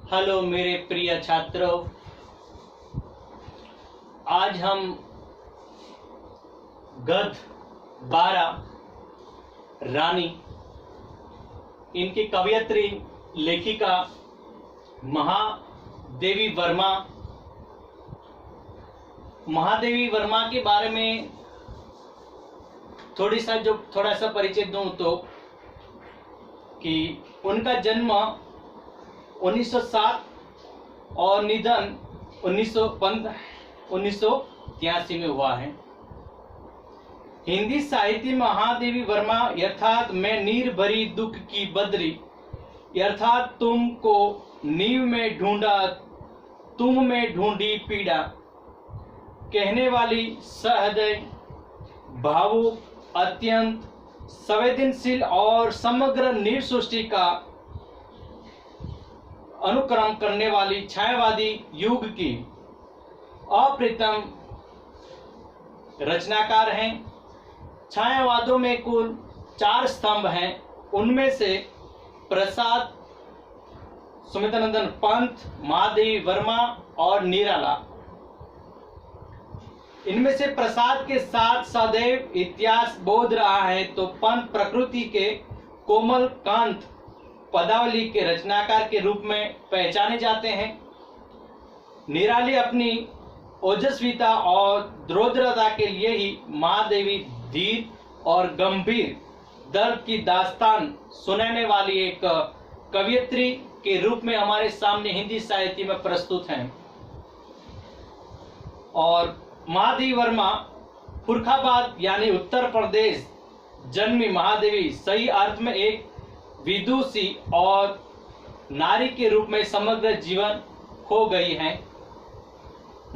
Hello मेरे प्रिय छात्रों, आज हम गद्य 12 रानी, इनकी कवयित्री लेखिका महादेवी वर्मा के बारे में थोड़ा सा परिचय दूं तो कि उनका जन्म 1907 और निधन 1983 में हुआ है। हिंदी साहित्य में महादेवी वर्मा अर्थात मैं नीर भरी दुख की बदरी, अर्थात तुमको नींव में ढूंढा तुम में ढूंढी पीड़ा, कहने वाली सहृदय, भावुक, अत्यंत संवेदनशील और समग्र नीर सृष्टि का अनुकरण करने वाली छायावादी युग की अप्रतिम रचनाकार हैं। छायावादों में कुल 4 स्तंभ हैं। उनमें से प्रसाद, सुमित्रानंदन पंत, महादेवी वर्मा और निराला। इनमें से प्रसाद के साथ सदैव इतिहास बोध रहा है, तो पंत प्रकृति के कोमल कांत पदावली के रचनाकार के रूप में पहचाने जाते हैं। निराली अपनी ओजस्विता और द्रोद्रता के लिए ही महादेवी धीर और गंभीर दर्द की दास्तान सुनाने वाली एक कवयित्री के रूप में हमारे सामने हिंदी साहित्य में प्रस्तुत हैं। और महादेवी वर्मा फुर्खाबाद यानी उत्तर प्रदेश जन्मी महादेवी सही अर्थ में एक विदुषी और नारी के रूप में समग्र जीवन खो गई हैं।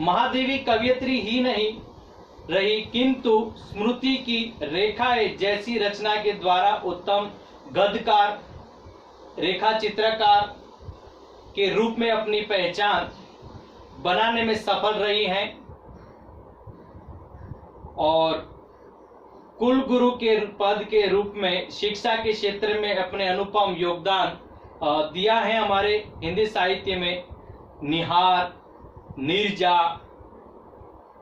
महादेवी कवयित्री ही नहीं रही, किंतु स्मृति की रेखाएं जैसी रचना के द्वारा उत्तम गद्यकार, रेखा चित्रकार के रूप में अपनी पहचान बनाने में सफल रही हैं और कुल गुरु के पद के रूप में शिक्षा के क्षेत्र में अपने अनुपम योगदान दिया है। हमारे हिंदी साहित्य में निहार, नीरजा,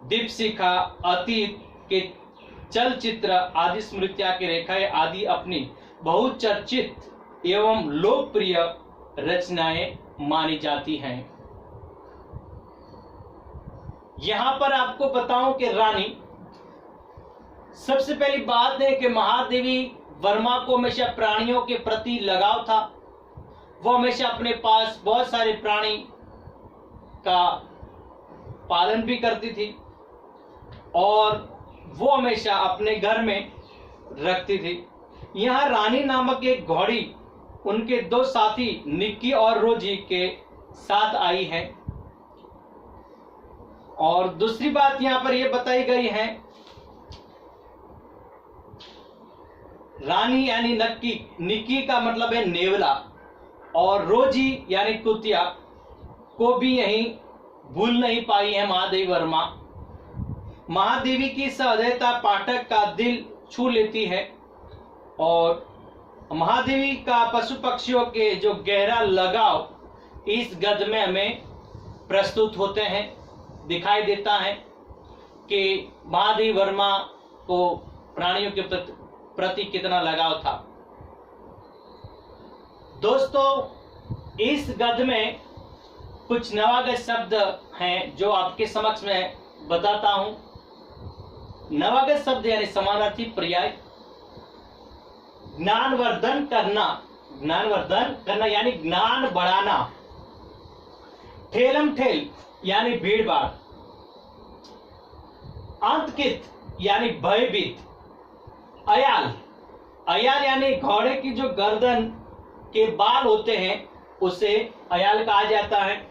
दीपशिखा, अतीत के चलचित्र आदि, स्मृतियां की रेखाएं आदि अपनी बहुचर्चित एवं लोकप्रिय रचनाएं मानी जाती हैं। यहां पर आपको बताऊं कि रानी, सबसे पहली बात है कि महादेवी वर्मा को हमेशा प्राणियों के प्रति लगाव था। वो हमेशा अपने पास बहुत सारे प्राणी का पालन भी करती थी और वो हमेशा अपने घर में रखती थी। यहाँ रानी नामक एक घोड़ी उनके 2 साथी निक्की और रोजी के साथ आई है। और दूसरी बात यहाँ पर यह बताई गई है, रानी यानी निक्की का मतलब है नेवला, और रोजी यानी कुतिया को भी यही भूल नहीं पाई है महादेवी वर्मा। महादेवी की सहृदयता पाठक का दिल छू लेती है और महादेवी का पशु पक्षियों के जो गहरा लगाव इस गद्य में हमें प्रस्तुत होते हैं, दिखाई देता है कि महादेवी वर्मा को प्राणियों के प्रति कितना लगाव था। दोस्तों, इस गद्य में कुछ नवागत शब्द हैं जो आपके समक्ष में बताता हूं। नवागत शब्द यानी समानार्थी पर्याय। ज्ञानवर्धन करना यानी ज्ञान बढ़ाना। ठेलम ठेल यानी भीड़ भाड़। अंतकित यानी भयभीत। अयाल यानी घोड़े की जो गर्दन के बाल होते हैं उसे अयाल कहा जाता है।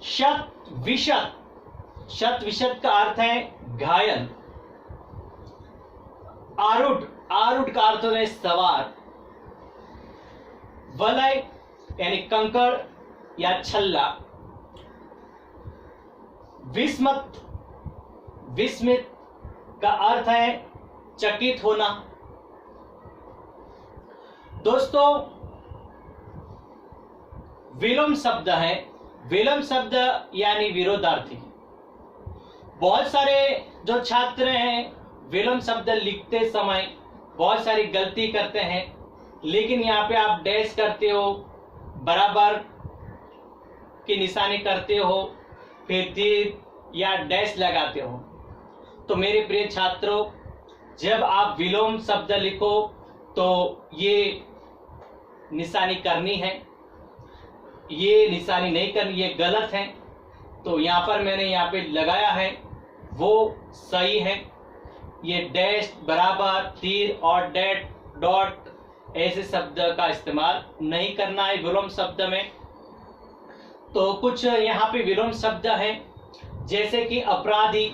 शत विशत का अर्थ है घायल। आरूढ़ का अर्थ है सवार। वलय यानी कंकड़ या छल्ला। विस्मित का अर्थ है चकित होना। दोस्तों, विलोम शब्द है। विलोम शब्द यानी विरोधार्थी। बहुत सारे जो छात्र हैं विलोम शब्द लिखते समय बहुत सारी गलती करते हैं, लेकिन यहाँ पे आप डैश करते हो, बराबर की निशानी करते हो, फिर तीर या डैश लगाते हो। तो मेरे प्रिय छात्रों, जब आप विलोम शब्द लिखो तो ये निशानी करनी है, ये निशानी नहीं करनी, ये गलत है। तो यहाँ पर मैंने यहाँ पे लगाया है वो सही है। ये डैश, बराबर, तीर और डॉट ऐसे शब्द का इस्तेमाल नहीं करना है विलोम शब्द में। तो कुछ यहाँ पे विलोम शब्द है, जैसे कि अपराधी।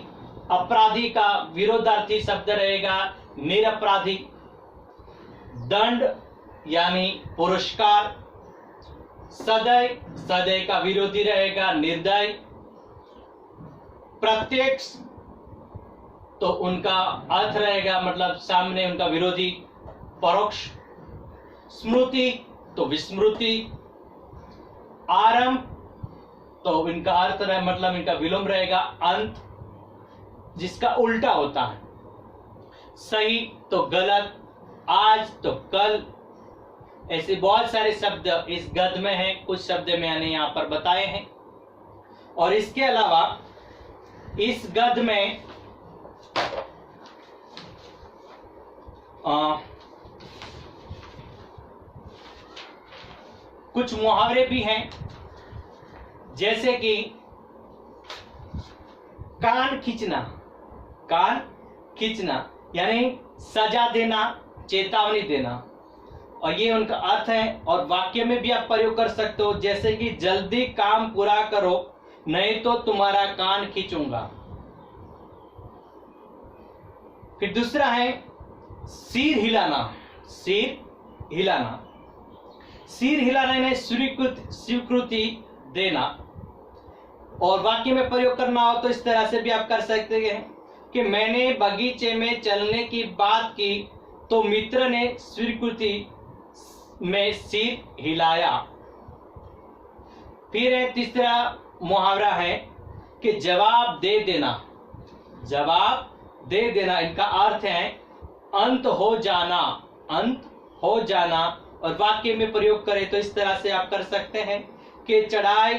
अपराधी का विरोधार्थी शब्द रहेगा निरपराधी। दंड यानी पुरस्कार। सदय, सदय का विरोधी रहेगा निर्दय। प्रत्यक्ष तो उनका अर्थ रहेगा, मतलब सामने उनका विरोधी, परोक्ष। स्मृति तो विस्मृति। आरंभ तो इनका अर्थ रहे, मतलब इनका विलोम रहेगा अंत, जिसका उल्टा होता है। सही तो गलत, आज तो कल। ऐसे बहुत सारे शब्द इस गद्य में हैं, कुछ शब्द मैंने यहाँ पर बताए हैं। और इसके अलावा इस गद्य में कुछ मुहावरे भी हैं, जैसे कि कान खींचना। कान खींचना यानी सजा देना, चेतावनी देना, और ये उनका अर्थ है। और वाक्य में भी आप प्रयोग कर सकते हो, जैसे कि जल्दी काम पूरा करो नहीं तो तुम्हारा कान खींचूंगा। फिर दूसरा है सिर हिलाना। सिर हिलाना, सिर हिलाना यानी स्वीकृति देना। और वाक्य में प्रयोग करना हो तो इस तरह से भी आप कर सकते हैं कि मैंने बगीचे में चलने की बात की तो मित्र ने स्वीकृति में सिर हिलाया। फिर है तीसरा मुहावरा है कि जवाब दे देना। जवाब दे देना, इनका अर्थ है अंत हो जाना। अंत हो जाना। और वाक्य में प्रयोग करें तो इस तरह से आप कर सकते हैं कि चढ़ाई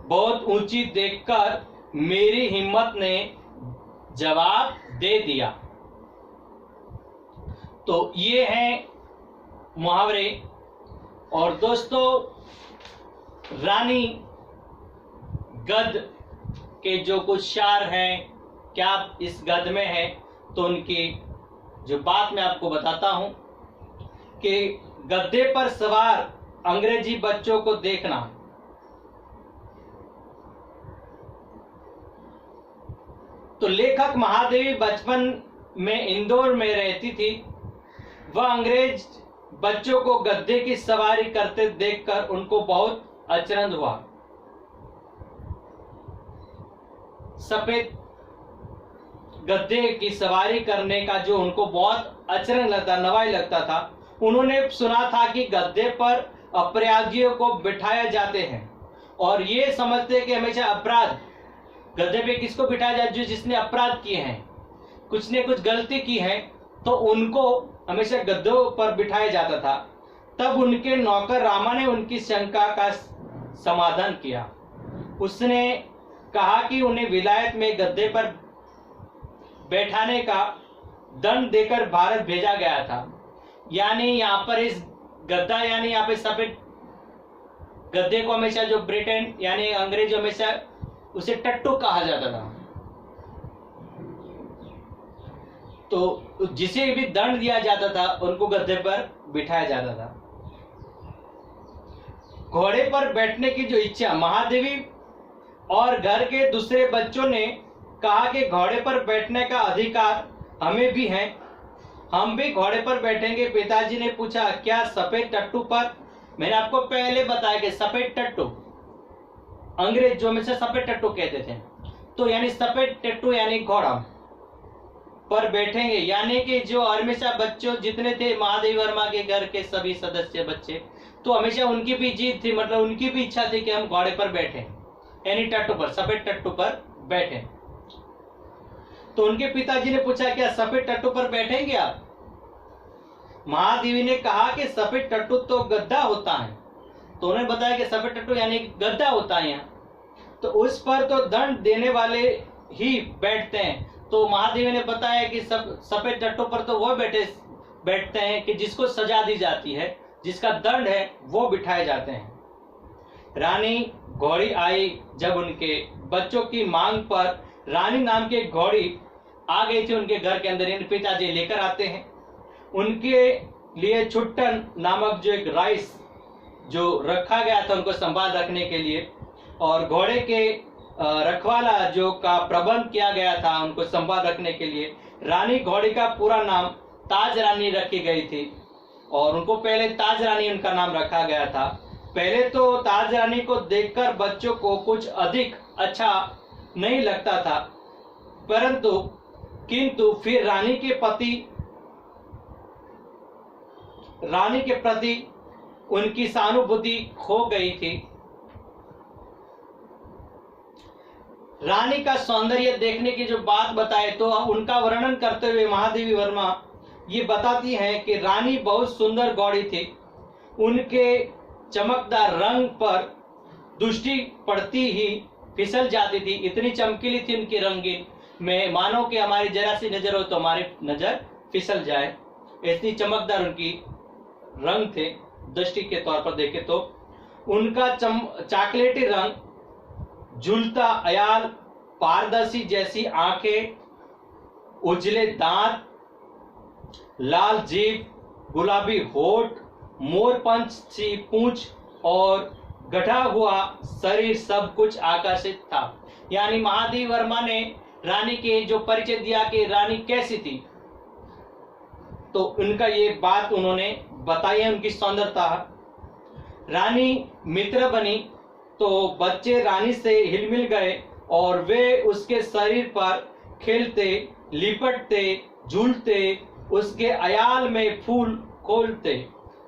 बहुत ऊंची देखकर मेरी हिम्मत ने जवाब दे दिया। तो ये हैं मुहावरे। और दोस्तों, रानी गद्य के जो कुछ शार हैं, क्या इस गद्य में है, तो उनकी जो बात मैं आपको बताता हूं कि गद्दे पर सवार अंग्रेजी बच्चों को देखना। तो लेखक महादेवी बचपन में इंदौर में रहती थी। वह अंग्रेज बच्चों को गद्दे की सवारी करते देखकर उनको बहुत अचरज हुआ। सफेद गद्दे की सवारी करने का जो उनको बहुत अचरज लगता, नवाई लगता था। उन्होंने सुना था कि गद्दे पर अपराधियों को बिठाया जाते हैं और ये समझते कि हमेशा अपराध गद्दे पे किसको बिठाया जाए, जो जिसने अपराध किए हैं, कुछ ने कुछ गलती की है, तो उनको हमेशा गद्दों पर बिठाया जाता था। तब उनके नौकर रामा ने उनकी शंका का समाधान किया। उसने कहा कि उन्हें विलायत में गद्दे पर बैठाने का दंड देकर भारत भेजा गया था। यानी यहाँ पर इस गद्दा यानी यहाँ पे सफेद गद्दे को हमेशा जो ब्रिटेन यानी अंग्रेज हमेशा उसे टट्टू कहा जाता था। तो जिसे भी दंड दिया जाता था उनको गद्दे पर बिठाया जाता था। घोड़े पर बैठने की जो इच्छा, महादेवी और घर के दूसरे बच्चों ने कहा कि घोड़े पर बैठने का अधिकार हमें भी है, हम भी घोड़े पर बैठेंगे। पिताजी ने पूछा, क्या सफेद टट्टू पर? मैंने आपको पहले बताया कि सफेद टट्टू, अंग्रेज जो हमेशा सफेद टट्टू कहते थे, तो यानी सफेद टट्टू यानी घोड़ा पर बैठेंगे। यानी कि जो हमेशा बच्चों जितने थे महादेवी वर्मा के घर के सभी सदस्य बच्चे, तो हमेशा उनकी भी जीत थी, मतलब उनकी भी इच्छा थी कि हम घोड़े पर बैठे, यानी टट्टू पर, सफेद टट्टू पर बैठे। तो उनके पिताजी ने पूछा क्या सफेद टट्टू पर बैठेंगे आप? महादेवी ने कहा कि सफेद टट्टू तो गद्दा होता है। तो उन्होंने बताया कि सफेद टट्टू यानी गद्दा होता है यहाँ, तो उस पर तो दंड देने वाले ही बैठते हैं। तो महादेवी ने बताया कि सफेद टट्टू पर तो वो बैठते हैं कि जिसको सजा दी जाती है, जिसका दंड है वो बिठाए जाते हैं। रानी घोड़ी आई जब उनके बच्चों की मांग पर रानी नाम की घोड़ी आ गई थी उनके घर के अंदर, इन पिताजी लेकर आते हैं। उनके लिए छुट्टन नामक जो एक राइस जो रखा गया था उनको संभाल रखने के लिए, और घोड़े के रखवाला जो का प्रबंध किया गया था उनको संभाल रखने के लिए। रानी घोड़ी का पूरा नाम ताज रानी रखी गई थी, और उनको पहले ताज रानी उनका नाम रखा गया था। पहले तो ताज रानी को देखकर बच्चों को कुछ अधिक अच्छा नहीं लगता था, किंतु फिर रानी के प्रति उनकी सहानुभूति खो गई थी। रानी का सौंदर्य देखने की जो बात बताए तो उनका वर्णन करते हुए महादेवी वर्मा ये बताती हैं कि रानी बहुत सुंदर घोड़ी थी। उनके चमकदार रंग पर दृष्टि पड़ती ही फिसल जाती थी, इतनी चमकीली थी उनकी रंगीन में, मानो कि हमारी जरा सी नजर हो तो हमारी नजर फिसल जाए, इतनी चमकदार उनकी रंग थे। दृष्टि के तौर पर देखे तो उनका चॉकलेटी रंग, झूलता अयाल, पारदर्शी जैसी आंखें, उजले दांत, लाल जीभ, गुलाबी होठ, मोरपंच सी पूंछ और गढ़ा हुआ शरीर सब कुछ आकर्षित था। यानी महादेवी वर्मा ने रानी के जो परिचय दिया कि रानी कैसी थी, तो उनका ये बात उन्होंने बताई है, उनकी सौंदर्यता। रानी मित्र बनी तो बच्चे रानी से हिलमिल गए और वे उसके शरीर पर खेलते, लिपटते, झूलते, उसके अयाल में फूल खोलते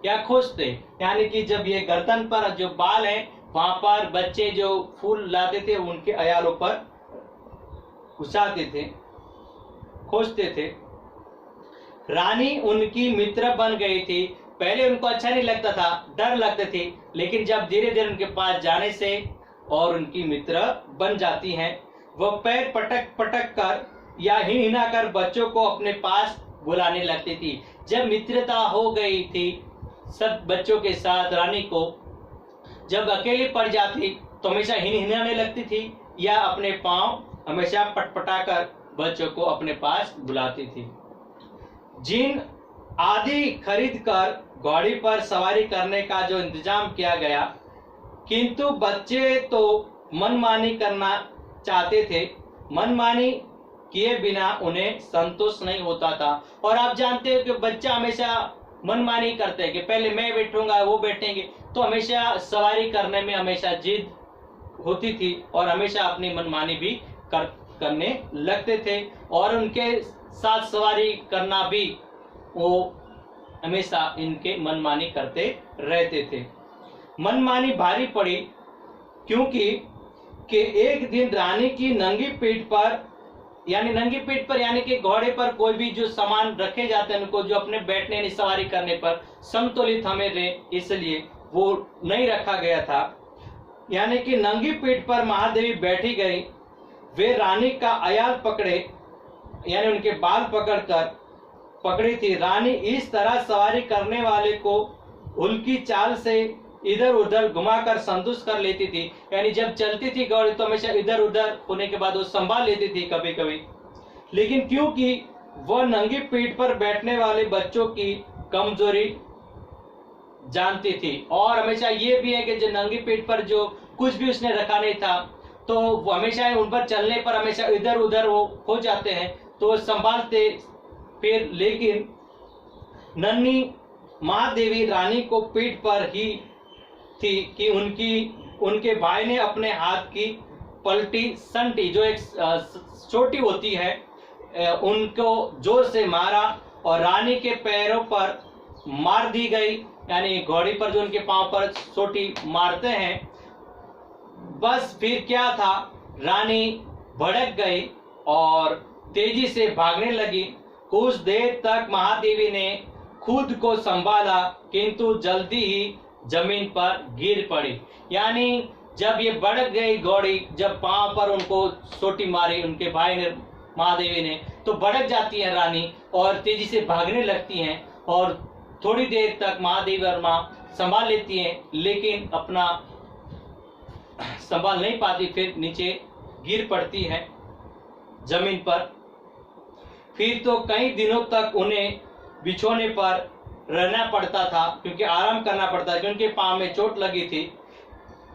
या खोजते। यानी कि जब ये गर्दन पर जो बाल है वहां पर बच्चे जो फूल लाते थे उनके अयालों पर उछालते थे, खोजते थे। रानी उनकी मित्र बन गई थी। पहले उनको अच्छा नहीं लगता था, डर लगते थे, लेकिन जब धीरे धीरे उनके पास जाने से और उनकी मित्र बन जाती हैं, वह पैर पटक पटक कर या हिना कर बच्चों को अपने पास बुलाने लगती थी। जब मित्रता हो गई थी सब बच्चों के साथ, रानी को जब अकेली पड़ जाती तो हमेशा हिनाने लगती थी या अपने पांव हमेशा पटपटा कर बच्चों को अपने पास बुलाती थी। जीन आदि खरीद कर घोड़ी पर सवारी करने का जो इंतजाम किया गया, किंतु बच्चे तो मनमानी करना चाहते थे। मनमानी किए बिना उन्हें संतोष नहीं होता था। और आप जानते हो कि बच्चा हमेशा मनमानी करते हैं कि पहले मैं बैठूंगा वो बैठेंगे, तो हमेशा सवारी करने में हमेशा जिद होती थी और हमेशा अपनी मनमानी भी करने लगते थे, और उनके साथ सवारी करना भी वो हमेशा इनके मनमानी करते रहते थे। मनमानी भारी पड़ी क्योंकि एक दिन रानी की नंगी पीठ पर यानी कि घोड़े पर कोई भी जो सामान रखे जाते हैं उनको जो अपने बैठने यानी सवारी करने पर समतोलित हमें रहे, इसलिए वो नहीं रखा गया था। यानी कि नंगी पीठ पर महादेवी बैठी गई। वे रानी का अयाल पकड़े यानी उनके बाल पकड़ी थी। रानी इस तरह सवारी करने वाले को उल्की चाल से इधर उधर घुमाकर संतुष्ट कर लेती थी। यानी जब चलती थी घोड़ी तो हमेशा इधर उधर होने के बाद वो संभाल लेती थी कभी कभी, लेकिन क्योंकि वह नंगी पीठ पर बैठने वाले बच्चों की कमजोरी जानती थी, और हमेशा ये भी है कि जो नंगी पीठ पर जो कुछ भी उसने रखा नहीं था तो वो हमेशा उन पर चलने पर हमेशा इधर उधर वो हो जाते हैं, तो संभालते फिर। लेकिन नन्ही महादेवी रानी को पीठ पर ही थी कि उनके भाई ने अपने हाथ की पलटी संटी जो एक छोटी होती है उनको जोर से मारा और रानी के पैरों पर मार दी गई यानी घोड़ी पर जो उनके पांव पर सोटी मारते हैं। बस फिर क्या था, रानी भड़क गई और तेजी से भागने लगी। कुछ देर तक महादेवी ने खुद को संभाला, किंतु जल्दी ही जमीन पर गिर पड़ी। यानी जब ये भड़क गई घोड़ी, जब पांव पर उनको सोटी मारी उनके भाई ने, महादेवी ने, तो भड़क जाती है रानी और तेजी से भागने लगती हैं और थोड़ी देर तक महादेवी वर्मा संभाल लेती हैं, लेकिन अपना संभाल नहीं पाती, फिर नीचे गिर पड़ती है जमीन पर। फिर तो कई दिनों तक उन्हें बिछोने पर रहना पड़ता था, क्योंकि आराम करना पड़ता था, क्योंकि पांव में चोट लगी थी।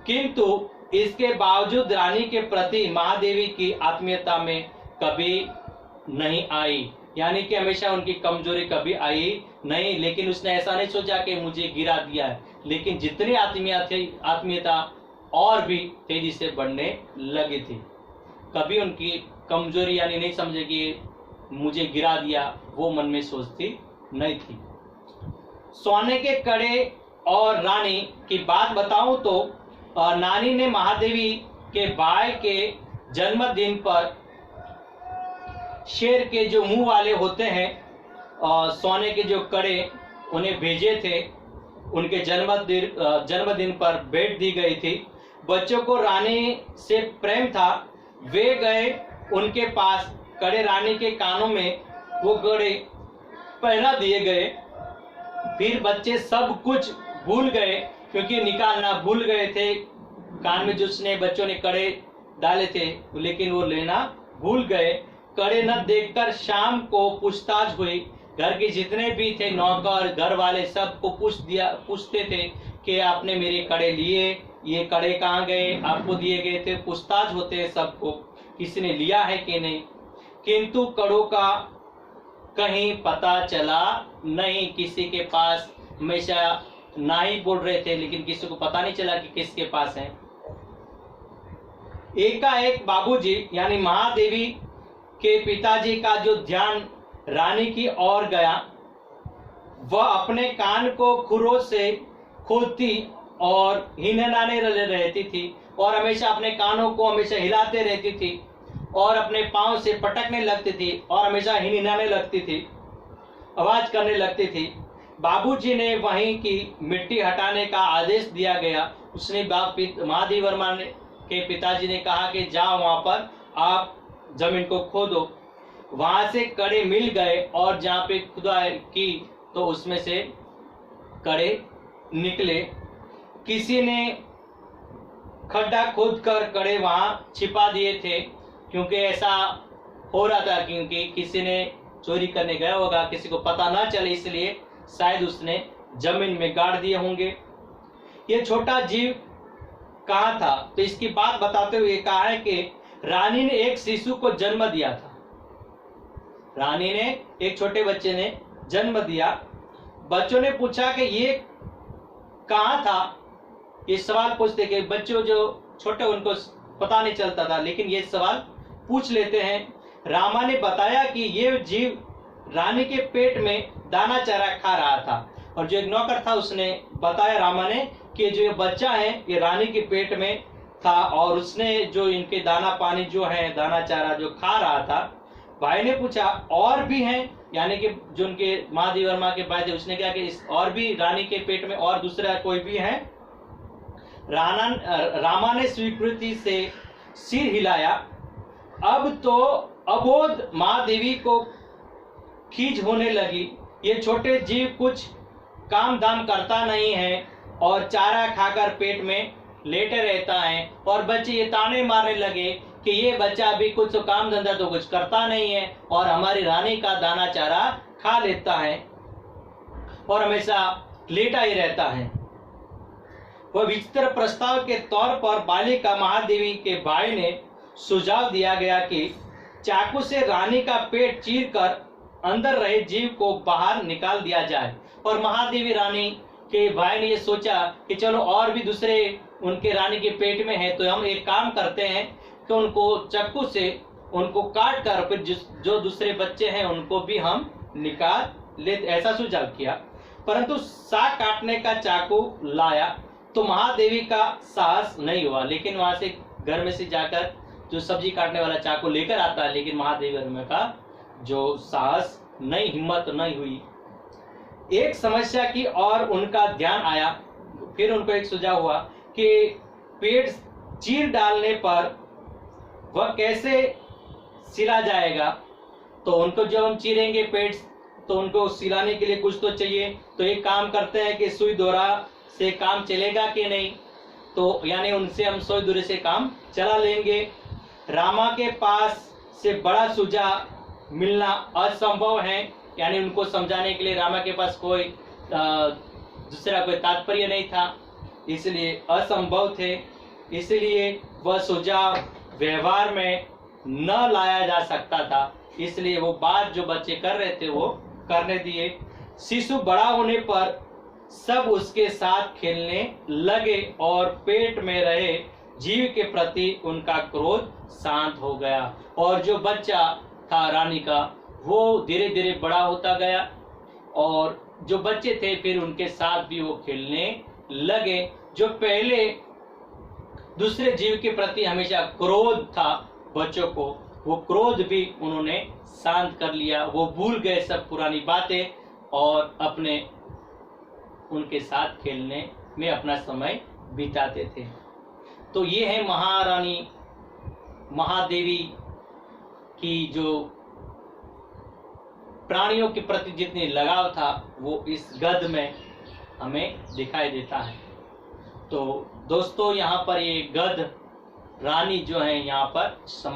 किंतु इसके बावजूद रानी के प्रति महादेवी की आत्मीयता में कभी नहीं आई, यानी कि हमेशा उनकी कमजोरी कभी आई नहीं। लेकिन उसने ऐसा नहीं सोचा कि मुझे गिरा दिया है, लेकिन जितनी आत्मीयता और भी तेजी से बढ़ने लगी थी। कभी उनकी कमजोरी यानी नहीं समझे कि मुझे गिरा दिया, वो मन में सोचती नहीं थी। सोने के कड़े और रानी की बात बताऊं तो नानी ने महादेवी के भाई के जन्मदिन पर शेर के जो मुंह वाले होते हैं सोने के जो कड़े उन्हें भेजे थे। उनके जन्मदिन पर भेंट दी गई थी। बच्चों को रानी से प्रेम था, वे गए उनके पास। कड़े रानी के कानों में वो कड़े पहना दिए गए। फिर बच्चे सब कुछ भूल गए, क्योंकि निकालना भूल गए थे। कान में जिसने बच्चों ने कड़े डाले थे, लेकिन वो लेना भूल गए। कड़े न देखकर शाम को पूछताछ हुई। घर के जितने भी थे नौकर, घर वाले, सबको पूछते थे कि आपने मेरे कड़े लिए, ये कड़े कहाँ गए, आपको दिए गए थे। पूछताछ होते हैं सबको, किसी ने लिया है कि नहीं। किंतु कड़ों का कहीं पता चला नहीं। किसी के पास हमेशा ना ही बोल रहे थे, लेकिन किसी को पता नहीं चला कि किसके पास है। एकाएक बाबूजी यानी महादेवी के पिताजी का जो ध्यान रानी की ओर गया, वह अपने कान को खुरों से खोदती और हिनहिनाने रहती थी और हमेशा अपने कानों को हमेशा हिलाते रहती थी और अपने पांव से पटकने लगती थी और हमेशा हिनहिनाने लगती थी, आवाज करने लगती थी। बाबूजी ने वहीं की मिट्टी हटाने का आदेश दिया गया। उसने महादेवी वर्मा के पिताजी ने कहा कि जाओ वहां पर आप जमीन को खोदो। वहां से कड़े मिल गए और जहां पे खुदाई की तो उसमें से कड़े निकले। किसी ने खड्डा खोदकर कड़े वहां छिपा दिए थे, क्योंकि ऐसा हो रहा था, क्योंकि किसी ने चोरी करने गया होगा, किसी को पता ना चले, इसलिए शायद उसने जमीन में गाड़ दिए होंगे। ये छोटा जीव कहाँ था, तो इसकी बात बताते हुए कहा है कि रानी ने एक शिशु को जन्म दिया था। रानी ने एक छोटे बच्चे ने जन्म दिया। बच्चों ने पूछा कि ये कहाँ था। ये सवाल पूछते कि बच्चों जो छोटे उनको पता नहीं चलता था, लेकिन ये सवाल पूछ लेते हैं। रामा ने बताया कि ये जीव रानी के पेट में दाना चारा खा रहा था, और जो एक नौकर था उसने बताया रामा ने कि जो ये बच्चा है ये रानी के पेट में था और उसने जो इनके दाना पानी जो है, दाना चारा जो खा रहा था। भाई ने पूछा और भी हैं, यानी कि जो उनके महादेवी वर्मा के भाई थे, उसने कहा कि इस और भी रानी के पेट में और दूसरा कोई भी है। रामा ने स्वीकृति से सिर हिलाया। अब तो अबोध महादेवी को खींच होने लगी। ये छोटे जीव कुछ काम धाम करता नहीं है और चारा खाकर पेट में लेटे रहता है, और बच्चे ये ताने मारने लगे कि ये बच्चा अभी कुछ काम धंधा तो कुछ करता नहीं है और हमारी रानी का दाना चारा खा लेता है और हमेशा लेटा ही रहता है। वह विचित्र प्रस्ताव के तौर पर बालिका महादेवी के भाई ने सुझाव दिया गया कि चाकू से रानी का पेट चीरकर अंदर रहे जीव को बाहर निकाल दिया जाए। और महादेवी रानी के भाई ने ये सोचा कि चलो और भी दूसरे उनके रानी के पेट में है, तो हम एक काम करते हैं कि उनको चाकू से उनको काट कर फिर जो दूसरे बच्चे हैं उनको भी हम निकाल ले, ऐसा सुझाव किया। परंतु साग काटने का चाकू लाया तो महादेवी का साहस नहीं हुआ, लेकिन वहां से घर में से जाकर जो सब्जी काटने वाला चाकू लेकर आता है, लेकिन महादेवी वर्मा का जो साहस नहीं, हिम्मत नहीं हुई। एक समस्या की और उनका ध्यान आया, फिर उनको एक सुझाव हुआ कि पेड़ चीर डालने पर वह कैसे सिला जाएगा। तो उनको जब हम चीरेंगे पेड़ तो उनको सिलाने के लिए कुछ तो चाहिए, तो एक काम करते हैं कि सुई दोरा से काम चलेगा कि नहीं, तो यानी उनसे हम सुई दोरे से काम चला लेंगे। रामा के पास से बड़ा सुझाव मिलना असंभव है, यानी उनको समझाने के लिए रामा के पास कोई दूसरा कोई तात्पर्य नहीं था, इसलिए असंभव थे, इसलिए वह सुझाव व्यवहार में न लाया जा सकता था, इसलिए वो बात जो बच्चे कर रहे थे वो करने दिए। शिशु बड़ा होने पर सब उसके साथ खेलने लगे और पेट में रहे जीव के प्रति उनका क्रोध शांत हो गया। और जो बच्चा था रानी का वो धीरे धीरे बड़ा होता गया और जो बच्चे थे फिर उनके साथ भी वो खेलने लगे। जो पहले दूसरे जीव के प्रति हमेशा क्रोध था बच्चों को, वो क्रोध भी उन्होंने शांत कर लिया, वो भूल गए सब पुरानी बातें और अपने उनके साथ खेलने में अपना समय बिताते थे। तो ये है महारानी महादेवी की जो प्राणियों के प्रति जितनी लगाव था वो इस गद्य में हमें दिखाई देता है। तो दोस्तों यहाँ पर ये गद्य रानी जो है यहाँ पर